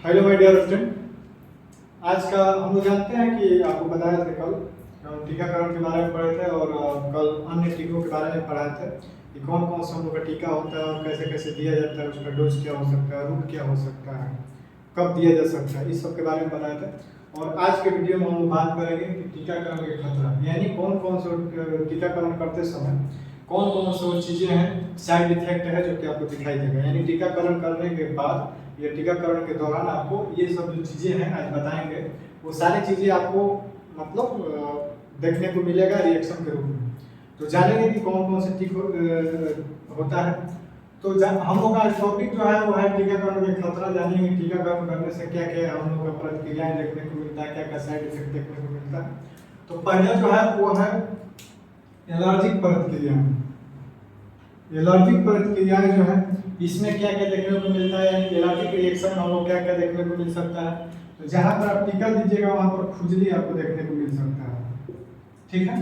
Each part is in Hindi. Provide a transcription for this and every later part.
Hello my dear friend. आज का हम लोग जानते हैं कि आपको बताया था कल हम टीकाकरण के बारे में पढ़े थे और कल अन्य टीकों के बारे में पढ़ाए थे कि कौन कौन सा हम लोग का टीका होता है और कैसे कैसे दिया जाता है, उसका डोज क्या हो सकता है, रूट क्या हो सकता है, कब दिया जा सकता है, इस सब के बारे में बताए थे। और आज के वीडियो में हम लोग बात करेंगे कि टीकाकरण के खतरा, यानी कौन कौन से टीकाकरण करते समय कौन कौन सी चीज़ें हैं, साइड इफेक्ट है जो कि आपको दिखाई देगा। यानी टीकाकरण करने के बाद या टीकाकरण के दौरान आपको ये सब जो चीज़ें हैं आज बताएंगे, वो सारी चीज़ें आपको मतलब देखने को मिलेगा रिएक्शन के रूप में। तो जानेंगे कि कौन कौन से टीका होता है। तो हम लोग का टॉपिक जो है वो है टीकाकरण के खतरा। जानेंगे टीकाकरण करने से क्या क्या हम लोग का प्रतिक्रियाएं देखने को मिलता है, क्या क्या साइड इफेक्ट देखने को मिलता है। तो पहला जो है वो है एलर्जिक प्रतिक्रिया। एलर्जिक प्रतिक्रियाएं जो है इसमें क्या क्या देखने को मिलता है, यानी एलर्जिक रिएक्शन हम लोग क्या क्या देखने को मिल सकता है। तो जहां पर आप टीका दीजिएगा वहां पर खुजली आपको देखने को मिल सकता है, ठीक है।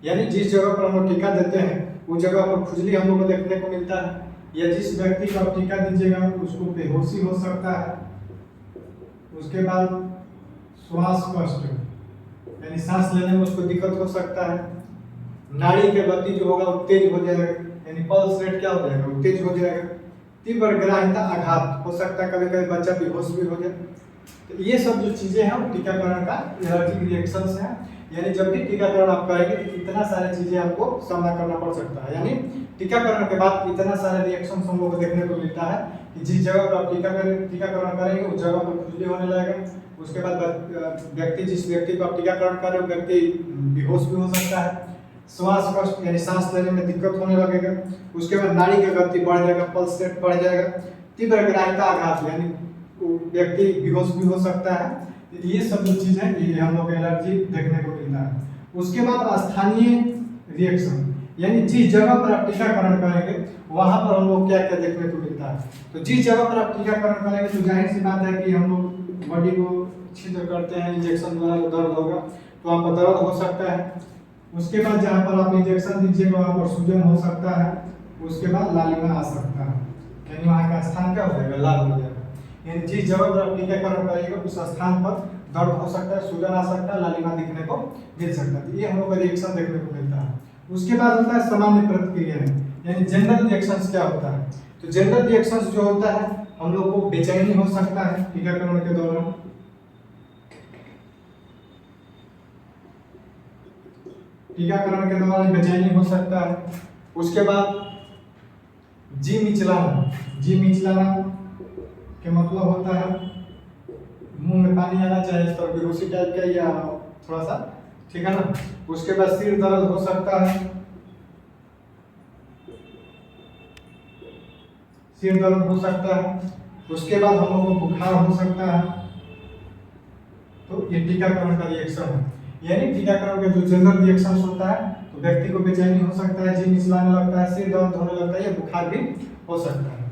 यानी जिस जगह पर हम लोग टीका देते हैं उस जगह पर खुजली हम लोग को देखने को मिलता है, या जिस व्यक्ति को आप टीका दीजिएगा उसको बेहोशी हो सकता है। उसके बाद श्वास कष्ट यानी सांस लेने में उसको दिक्कत हो सकता है। नाड़ी के गति जो होगा वो तेज हो जाएगा, यानी पल्स रेट क्या हो जाएगा वो तेज हो जाएगा। तीव्र ग्राहिता आघात हो सकता है, कभी कभी बच्चा बेहोश भी हो जाए। तो ये सब जो चीजें हैं वो टीकाकरण का एलर्जिक रिएक्शंस हैं। यानी जब भी टीकाकरण आप करेंगे तो इतना सारी चीजें आपको सामना करना पड़ सकता है। यानी टीकाकरण के बाद इतना सारे रिएक्शन हम लोग को देखने को मिलता है कि जिस जगह पर आप टीकाकरण करेंगे उस जगह पर खुजली होने लगेगा। उसके बाद जिस व्यक्ति को आप टीकाकरण कर रहे हो व्यक्ति बेहोश भी हो सकता है। श्वास कष्ट यानी सांस लेने में दिक्कत होने लगेगा। उसके बाद नाड़ी का गति बढ़ जाएगा, पल्स रेट बढ़ जाएगा। तीव्र ग्राहिता आघात यानी व्यक्ति बेहोश भी हो सकता है। ये सब जो चीज है ये हम लोग एलर्जी देखने को मिलता है। उसके बाद स्थानीय रिएक्शन, यानी जिस जगह पर आप टीकाकरण करेंगे वहां पर हम लोग क्या क्या देखने को मिलता है। तो जिस जगह पर आप टीकाकरण करेंगे तो जाहिर सी बात है कि हम लोग बॉडी को छिद्र करते हैं, इंजेक्शन द्वारा दर्द होगा तो आपको दर्द हो सकता है। उसके बाद जहाँ पर आप इंजेक्शन दीजिएगा वहाँ पर सूजन हो सकता है। उसके बाद लालिमा आ सकता है, यानी वहाँ का स्थान क्या हो जाएगा, लाल हो जाएगा। यानी जिस जगह पर आप टीकाकरण करेंगे उस स्थान पर दर्द हो सकता है, सूजन आ सकता है, लालिमा दिखने को मिल सकता है। ये हम लोग का रिएक्शन देखने को मिलता है। उसके बाद होता है सामान्य प्रतिक्रिया, यानी जनरल रिएक्शंस क्या होता है। तो जनरल रिएक्शंस जो होता है हम लोग को बेचैनी हो सकता है टीकाकरण के दौरान। टीकाकरण के दौरान बेचैनी हो सकता है। उसके बाद जी मिचलाना के मतलब होता है मुंह में पानी आना, चाहे इस तरह बेहोशी टाइप का या थोड़ा सा, ठीक है ना। उसके बाद सिर दर्द हो सकता है, सिर दर्द हो सकता है। उसके बाद हम लोग को बुखार हो सकता है। तो ये टीकाकरण का रिएक्शन है। यानी टीकाकरण का जो जनरल रिएक्शन होता है तो व्यक्ति को बेचैनी हो सकता है, जी मिचलाने लगता है, सिर दर्द होने लगता है, या बुखार भी हो सकता है,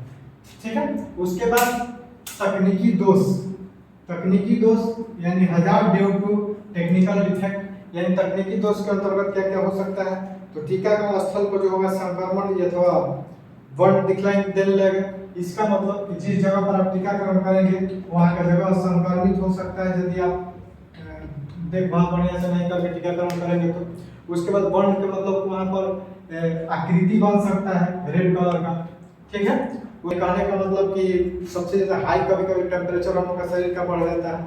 ठीक है। उसके बाद तकनीकी दोष यानी hazard due to technical defect, यानी तकनीकी दोष के अंतर्गत क्या क्या हो सकता है। तो टीकाकरण स्थल पर जो होगा संक्रमण या थोड़ा वर्ड दिखलाई देने लगेगा। इसका मतलब कि जिस जगह पर आप टीकाकरण करेंगे वहाँ का जगह संक्रमित हो सकता है यदि आप देखभाल बढ़िया से नहीं करके टीकाकरण करेंगे तो। उसके बाद बर्न के मतलब वहाँ पर आकृति बन सकता है रेड कलर का, ठीक है। वो कहने का मतलब कि सबसे ज्यादा हाई कभी कभी टेम्परेचर हम लोग का शरीर का बढ़ जाता है।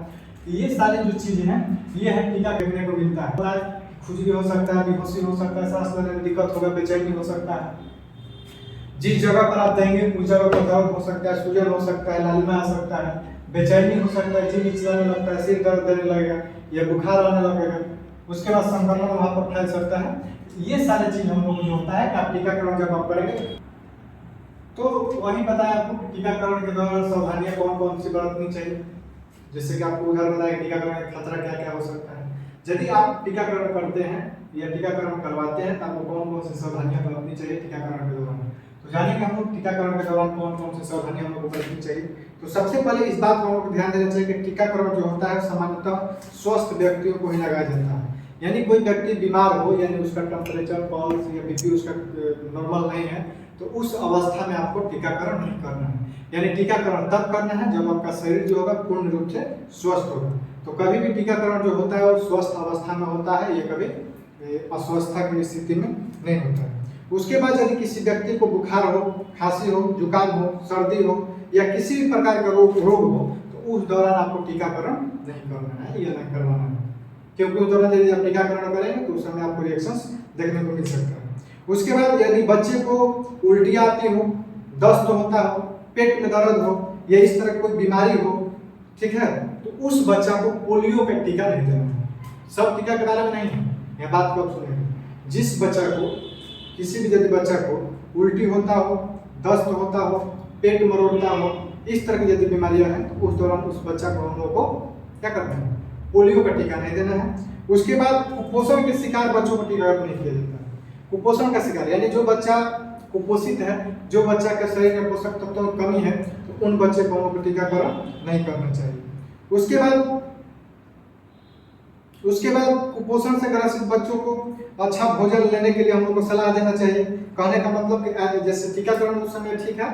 ये सारी जो चीजें हैं ये है टीका देखने को मिलता है। खुजली हो सकता है, बेहोशी हो सकता है, सांस लेने में दिक्कत होगा, बेचैनी हो सकता है। जिस जगह पर आप देंगे उस जगह पर दर्द हो सकता है, सूजन हो सकता है, लालिमा आ सकता है, बेचैनी हो सकता है, जी मिचलाने लगता है, सिर दर्द देने लगेगा या बुखार आने लगेगा। उसके बाद संक्रमण वहां पर फैल सकता है। ये सारी चीज हम लोग जो होता है कि आप टीकाकरण जब आप करेंगे तो वही बताया आपको टीकाकरण के दौरान सावधानियां कौन कौन सी बरतनी चाहिए। जैसे कि आपको उधर बताया टीकाकरण का खतरा क्या क्या हो सकता है। यदि आप टीकाकरण करते हैं या टीकाकरण करवाते हैं तो आपको कौन कौन सी सावधानियां बरतनी चाहिए टीकाकरण के दौरान। तो जानेंगे हम लोग टीकाकरण के दौरान कौन कौन सी सावधानियां हम लोग को बरतनी चाहिए। तो सबसे पहले इस बात को हम लोग को ध्यान देना चाहिए कि टीकाकरण जो होता है सामान्यतः स्वस्थ व्यक्तियों को ही लगाया जाता है। यानी कोई व्यक्ति बीमार हो, यानी उसका टेम्परेचर, पल्स या बीपी उसका नॉर्मल नहीं है तो उस अवस्था में आपको टीकाकरण नहीं करना है। यानी टीकाकरण तब करना है जब आपका शरीर जो होगा पूर्ण रूप से स्वस्थ होगा। तो कभी भी टीकाकरण जो होता है वो स्वस्थ अवस्था में होता है, ये कभी अस्वस्थता की स्थिति में नहीं होता है। उसके बाद यदि किसी व्यक्ति को बुखार हो, खांसी हो, जुकाम हो, सर्दी हो या किसी भी प्रकार का रोग हो तो उस दौरान आपको टीकाकरण नहीं करना है या नहीं करवाना है, क्योंकि उस दौरान यदि आप टीकाकरण करेंगे तो उस समय आपको रिएक्शंस देखने को मिल सकता है। उसके बाद यदि बच्चे को उल्टी आती हो, दस्त होता हो, पेट में दर्द हो या इस तरह कोई बीमारी हो, ठीक है, तो उस बच्चा को पोलियो का टीका नहीं देना है। सब टीका के बारे में नहीं है, यह बात को आप सुनेंगे। जिस बच्चा को, किसी भी यदि बच्चा को उल्टी होता हो, दस्त होता हो, पेट मरोड़ता हो, इस तरह की यदि बीमारियां हैं तो उस दौरान उस बच्चा को हम लोग को क्या करना है, पोलियो का टीका नहीं देना है। उसके बाद कुपोषण के शिकार बच्चों को टीकाकरण नहीं किया जाता है। कुपोषण का शिकार यानी जो बच्चा कुपोषित है, जो बच्चा के शरीर में पोषक तत्वों की कमी है, तो उन बच्चे को हम लोग को टीकाकरण नहीं करना चाहिए। उसके बाद कुपोषण से ग्रसित बच्चों को अच्छा भोजन लेने के लिए हम लोग को सलाह देना चाहिए। कहने का मतलब कि जैसे टीकाकरण उस समय ठीक है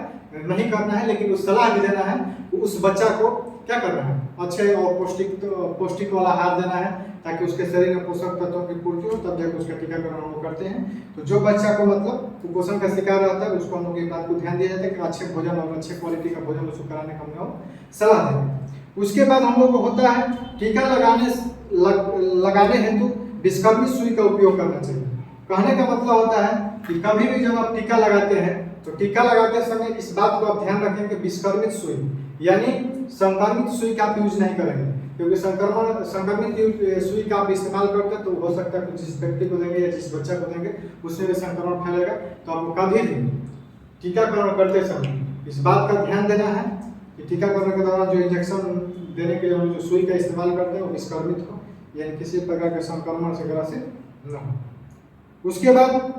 नहीं करना है, लेकिन उस सलाह भी देना है कि उस बच्चा को क्या करना है, अच्छे और पौष्टिक वाला आहार देना है ताकि उसके शरीर में पोषक तत्वों की पूर्ति हो, तब जाकर उसका टीकाकरण हम लोग करते हैं। तो जो बच्चा को मतलब कुपोषण का शिकार रहता है उसको हम लोग एक बात को ध्यान दिया जाता है कि अच्छे भोजन और अच्छे क्वालिटी का भोजन उसको कराने का हम लोग सलाह देंगे। उसके बाद हम लोग को होता है टीका लगाने हेतु विस्कर्मी सुई का उपयोग करना चाहिए। कहने का मतलब होता है कि कभी भी जब आप टीका लगाते हैं तो टीका लगाते समय इस बात को आप ध्यान रखें कि विस्कर्मित सुई यानी संक्रमित सुई का आप यूज नहीं करेंगे, क्योंकि संक्रमित सुई का आप इस्तेमाल करते हैं तो हो सकता है कि जिस व्यक्ति को देंगे या जिस बच्चा को देंगे उसमें भी संक्रमण फैलेगा। तो आपको कभी भी टीकाकरण करते समय इस बात का ध्यान देना है कि टीकाकरण के दौरान जो इंजेक्शन देने के लिए हम जो सुई का इस्तेमाल करते हैं वो विस्कर्मित हो, यानी किसी प्रकार के संक्रमण से ग्रसित न हो। उसके बाद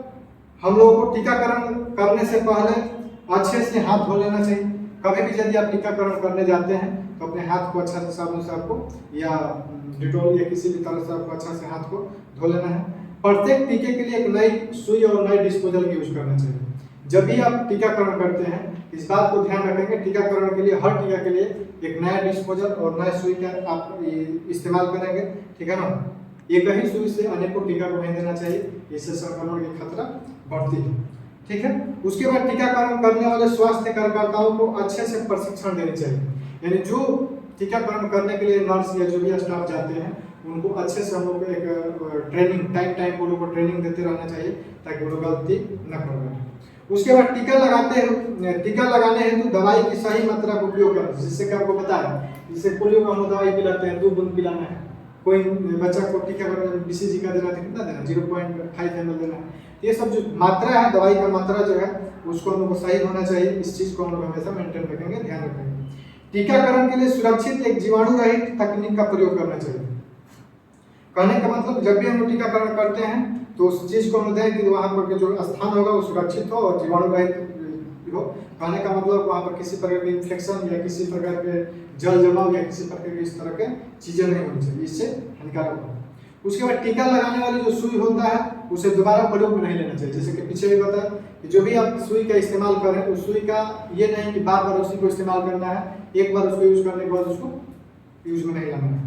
हम लोगों को टीकाकरण करने से पहले अच्छे से हाथ धो लेना चाहिए। कभी भी यदि आप टीकाकरण करने जाते हैं तो अपने हाथ को अच्छा से साबुन से आपको या डिटॉल या किसी भी तरह से आपको अच्छा से हाथ को धो लेना है। प्रत्येक टीके के लिए एक नई सुई और नई डिस्पोजल का यूज करना चाहिए। जब भी आप टीकाकरण करते हैं इस बात को ध्यान रखेंगे, टीकाकरण के लिए हर टीका के लिए एक नया डिस्पोजल और नया सुई का आप इस्तेमाल करेंगे, ठीक है ना। एक ही सुई से अनेकों टीका को नहीं देना चाहिए, इससे संक्रमण की खतरा बढ़ती है, ठीक है। उसके बाद टीकाकरण करने वाले स्वास्थ्य कार्यकर्ताओं को अच्छे से प्रशिक्षण देनी चाहिए, यानी जो टीकाकरण करने के लिए नर्स या जो भी स्टाफ जाते हैं उनको अच्छे से हम लोग एक ट्रेनिंग टाइम वो लोग को ट्रेनिंग देते रहना चाहिए ताकि वो लोग गलती न कर बैठे। उसके बाद टीका लगाने हेतु दवाई की सही मात्रा का उपयोग करना, जिससे कि आपको बताया जैसे पोलियो का हम दवाई पिलाते हैं 2 बूंद पिलाना है, कोई बच्चा को टीकाकरण BCG का देना है कितना देना, 0.5 ml देना है। ये सब जो मात्रा है दवाई का मात्रा जो है उसको हम लोग को सही होना चाहिए। इस चीज को हम लोग हमेशा मेंटेन रखेंगे, ध्यान रखेंगे। टीकाकरण के लिए सुरक्षित एक जीवाणु रहित तकनीक का प्रयोग करना चाहिए। कहने का मतलब जब भी हम लोग टीकाकरण करते हैं तो उस चीज को हम दें कि वहाँ पर जो स्थान होगा वो सुरक्षित हो और जीवाणु रहित हो। कहने का मतलब वहाँ पर किसी प्रकार के इन्फेक्शन या किसी प्रकार के जल जमाव या किसी प्रकार के इस तरह के चीजें नहीं होनी चाहिए, इससे हानिकारक हो। उसके बाद टीका लगाने वाली जो सुई होता है उसे दोबारा प्रयोग में नहीं लेना चाहिए। जैसे कि पीछे भी बताया कि जो भी आप सुई का इस्तेमाल करें उस सुई का ये नहीं कि बार बार उसी को इस्तेमाल करना है, एक बार उसको यूज करने के बाद उसको यूज में नहीं लाना है।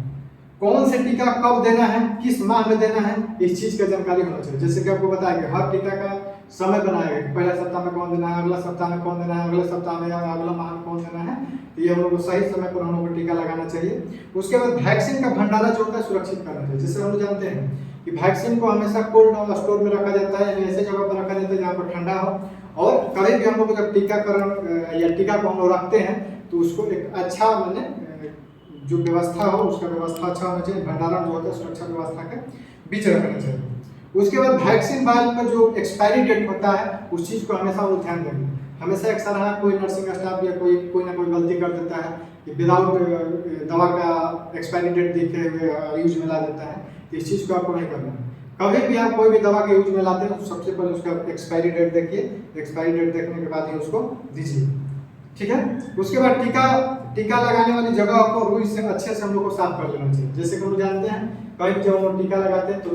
कौन से टीका कब देना है, किस माह में देना है, इस चीज का जानकारी होना चाहिए। जैसे कि आपको बताया कि हर टीका का समय बनाया गया कि पहला सप्ताह में कौन देना है, अगला सप्ताह में कौन देना है, अगले सप्ताह में या अगला माह में कौन देना है। तो ये हम लोग को सही समय पर हम लोग को टीका लगाना चाहिए। उसके बाद वैक्सीन का भंडारण जो होता है सुरक्षित करना चाहिए। जैसे हम लोग जानते हैं कि वैक्सीन को हमेशा कोल्ड स्टोर में रखा जाता है, यानी ऐसे जगह पर रखा जाता है जहाँ पर ठंडा हो। और कभी भी हम लोग जब टीकाकरण या टीका को हम लोग रखते हैं तो उसको एक अच्छा मैंने जो व्यवस्था हो उसका व्यवस्था अच्छा होना चाहिए। भंडारण जो होता है सुरक्षा व्यवस्था के बीच रखना चाहिए। उसके बाद वैक्सीन वायल पर जो एक्सपायरी डेट होता है उस चीज़ को हमेशा वो ध्यान देंगे। हमेशा एक सलाह कोई नर्सिंग स्टाफ या कोई ना कोई गलती कर देता है कि विदाउट दवा का एक्सपायरी डेट देखे हुए यूज में ला देता है। तो इस चीज़ को आपको नहीं करना है। कभी भी आप कोई भी दवा के यूज में लाते हैं तो सबसे पहले उसका एक्सपायरी डेट देखिए, एक्सपायरी डेट देखने के बाद ही उसको दीजिए, ठीक है। उसके बाद टीका टीका लगाने वाली जगह को रुई से अच्छे से हम लोग को साफ कर लेना चाहिए। जैसे कि हम लोग जानते हैं कहीं भी जब हम टीका लगाते हैं तो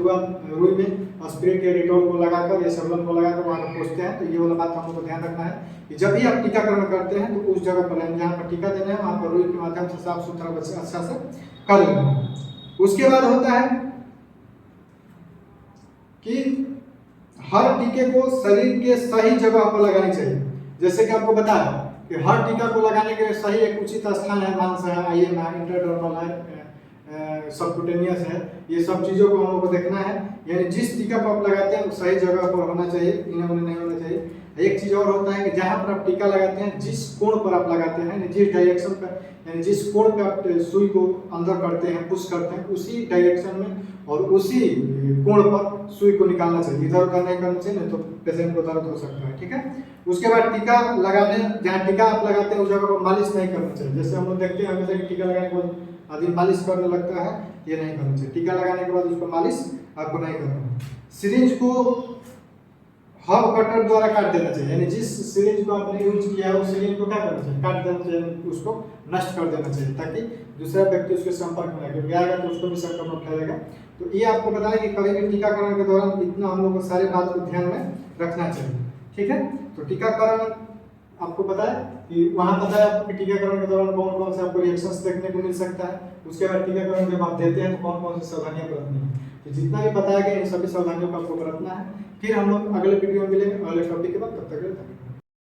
रुई में स्प्रे के डेटॉल को लगाकर या सबलन को लगाकर वहाँ पर पोंछते हैं। तो ये वाला बात हम लोग को ध्यान रखना है कि जब भी आप टीकाकरण करते हैं तो उस जगह पर जहाँ पर टीका देना है वहाँ पर रुई के माध्यम से साफ सुथरा अच्छा से कर लेना है। उसके बाद होता है कि हर टीके को शरीर के सही जगह पर लगानी चाहिए। जैसे कि आपको बताया कि हर टीका को लगाने के सही एक उचित स्थान है, मांस है, आईएम है, इंट्राडर्मल है, सबक्यूटेनियस है, ये सब चीज़ों को हम लोग को देखना है। यानी जिस टीका को आप लगाते हैं वो सही जगह पर होना चाहिए, इन्हें उन्हें नहीं होना चाहिए। एक चीज़ और होता है कि जहाँ पर आप टीका लगाते हैं जिस कोण पर आप लगाते हैं, जिस डायरेक्शन पर यानी जिस कोण पर आप सुई को अंदर करते हैं, पुश करते हैं, उसी डायरेक्शन में और उसी कोण पर सुई को निकालना चाहिए। इधर उधर नहीं करना चाहिए, नहीं तो पेशेंट को दर्द हो सकता है। ठीक है। उसके बाद टीका लगाने जहाँ टीका आप लगाते हैं उस जगह पर मालिश नहीं करना चाहिए। जैसे हम लोग देखते हैं हमेशा कि टीका लगाने के बाद आदमी मालिश करने लगता है, ये नहीं करना चाहिए। टीका लगाने के बाद उसको मालिश आपको नहीं करना। सिरिंज को हब कटर द्वारा काट देना चाहिए। यानी जिस सिरिंज को आपने यूज किया है उस सिरिंज को क्या करना चाहिए, काट देना चाहिए, उसको नष्ट कर देना चाहिए ताकि दूसरा व्यक्ति उसके संपर्क में आएगा, आएगा तो उसको भी संक्रमण फैलेगा। तो ये आपको बताया कि कभी भी टीकाकरण के दौरान इतना हम लोग को सारे बात को ध्यान में रखना चाहिए। ठीक है। तो टीकाकरण आपको पता है कि वहाँ बताया आपको कि टीकाकरण के दौरान कौन कौन से आपको रिएक्शंस देखने को मिल सकता है। उसके बाद टीकाकरण जब आप देते हैं तो कौन कौन सी सावधानियां बरतनी है। तो जितना भी बताया गया इन सभी सावधानियों को आपको बरतना है। फिर हम लोग अगले वीडियो में मिलेंगे अगले टॉपिक के बाद। तब तक